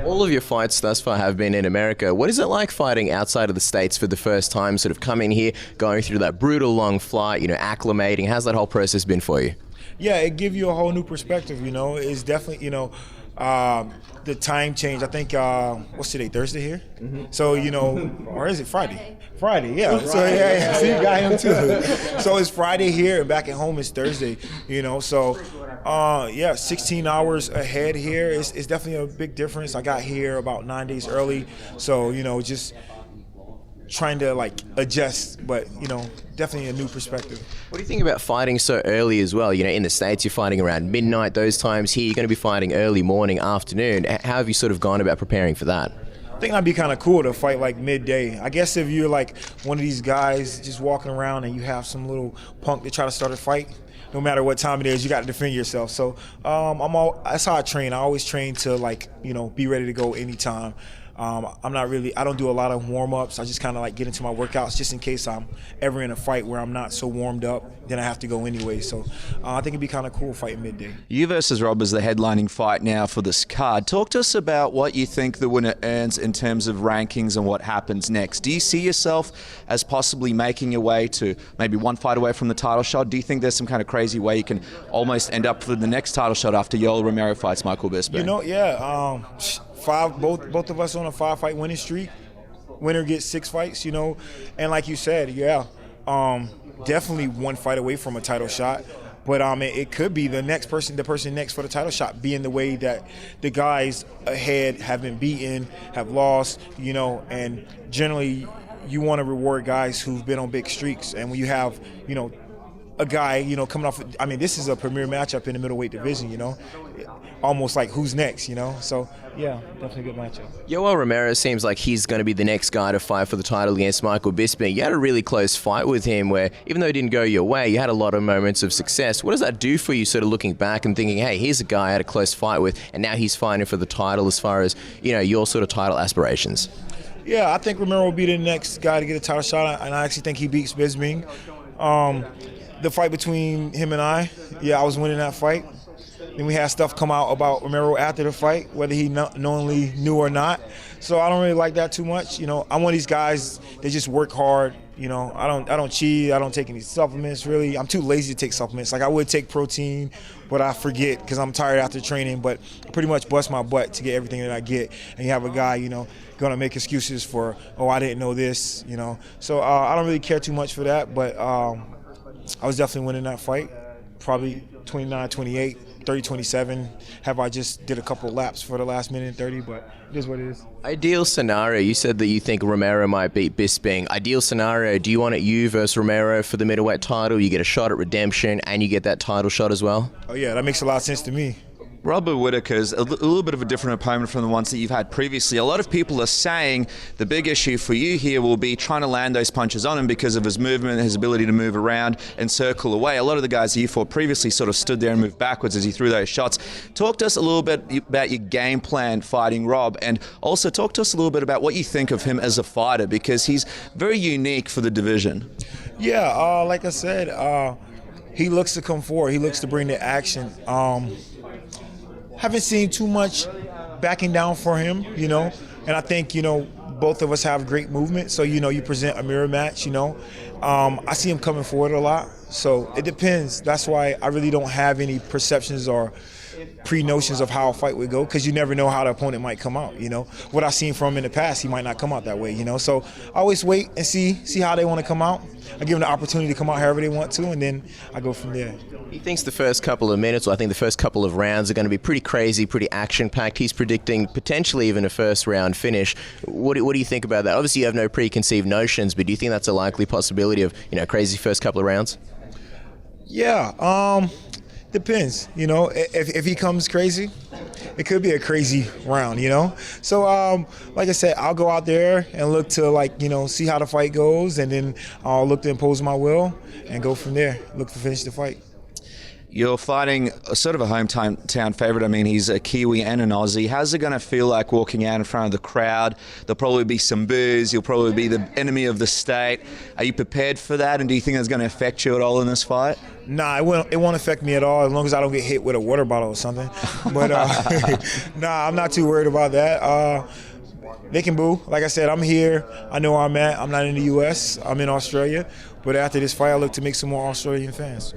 All of your fights thus far have been in America. What is it like fighting outside of the States for the first time, sort of coming here, going through that brutal long flight, acclimating? How's that whole process been for you? Yeah, it gives you a whole new perspective, It's definitely, the time change. I think, what's today, Thursday here? Mm-hmm. So, or is it Friday? Friday, yeah. So, yeah. See, you got him too. So it's Friday here, and back at home it's Thursday, So, 16 hours ahead here. It's definitely a big difference. I got here about 9 days early. So, just trying to adjust, but definitely a new perspective. What do you think about fighting so early as well? In the States you're fighting around midnight those times. Here you're going to be fighting early morning, afternoon. How have you sort of gone about preparing for that? I think that'd be kind of cool to fight midday. I guess if you're one of these guys just walking around and you have some little punk to try to start a fight, no matter what time it is, you got to defend yourself. So that's how I train. I always train to be ready to go anytime. I don't do a lot of warm-ups. I just kind of get into my workouts just in case I'm ever in a fight where I'm not so warmed up, then I have to go anyway. So I think it'd be kind of cool fighting midday. You versus Rob is the headlining fight now for this card. Talk to us about what you think the winner earns in terms of rankings and what happens next. Do you see yourself as possibly making your way to maybe one fight away from the title shot? Do you think there's some kind of crazy way you can almost end up for the next title shot after Yoel Romero fights Michael Bisping? Both of us on a 5-fight winning streak. Winner gets 6 fights, and like you said, definitely one fight away from a title shot. But it could be the person next for the title shot, being the way that the guys ahead have been beaten, have lost, and generally you want to reward guys who've been on big streaks. And when you have, a guy, coming off, this is a premier matchup in the middleweight division, almost like who's next, So, yeah, definitely a good matchup. Yoel Romero seems like he's going to be the next guy to fight for the title against Michael Bisping. You had a really close fight with him where, even though it didn't go your way, you had a lot of moments of success. What does that do for you, sort of looking back and thinking, hey, here's a guy I had a close fight with, and now he's fighting for the title as far as, your sort of title aspirations? Yeah, I think Romero will be the next guy to get a title shot, and I actually think he beats Bisping. The fight between him and I was winning that fight. Then we had stuff come out about Romero after the fight, whether he knowingly knew or not. So I don't really like that too much. I'm one of these guys that just work hard. I don't cheat. I don't take any supplements, really. I'm too lazy to take supplements. I would take protein, but I forget because I'm tired after training. But I pretty much bust my butt to get everything that I get. And you have a guy, going to make excuses for, I didn't know this, So I don't really care too much for that. But I was definitely winning that fight, probably 29-28. 30-27. I just did a couple laps for the last minute and 30, but it is what it is. Ideal scenario, you said that you think Romero might beat Bisping. Ideal scenario, do you want it you versus Romero for the middleweight title? You get a shot at redemption and you get that title shot as well? Oh yeah, that makes a lot of sense to me. Robert Whittaker is a little bit of a different opponent from the ones that you've had previously. A lot of people are saying the big issue for you here will be trying to land those punches on him because of his movement, his ability to move around and circle away. A lot of the guys that you fought previously sort of stood there and moved backwards as he threw those shots. Talk to us a little bit about your game plan fighting Rob, and also talk to us a little bit about what you think of him as a fighter, because he's very unique for the division. Yeah, like I said, he looks to come forward. He looks to bring the action. Haven't seen too much backing down for him, and I think, both of us have great movement, so, you present a mirror match, I see him coming forward a lot, so it depends. That's why I really don't have any perceptions or pre-notions of how a fight would go, because you never know how the opponent might come out, What I've seen from him in the past, he might not come out that way, So I always wait and see how they want to come out. I give them the opportunity to come out however they want to, and then I go from there. He thinks the first couple of minutes, or I think the first couple of rounds, are going to be pretty crazy, pretty action-packed. He's predicting potentially even a first-round finish. What do you think about that? Obviously, you have no preconceived notions, but do you think that's a likely possibility of, crazy first couple of rounds? Yeah, depends. If he comes crazy, it could be a crazy round, So, like I said, I'll go out there and look to, see how the fight goes, and then I'll look to impose my will and go from there, look to finish the fight. You're fighting a sort of a hometown favorite. I mean, he's a Kiwi and an Aussie. How's it going to feel like walking out in front of the crowd? There'll probably be some boos. You'll probably be the enemy of the state. Are you prepared for that? And do you think it's going to affect you at all in this fight? Nah, it won't affect me at all as long as I don't get hit with a water bottle or something. But nah, I'm not too worried about that. They can boo. Like I said, I'm here. I know where I'm at. I'm not in the U.S. I'm in Australia. But after this fight, I look to make some more Australian fans.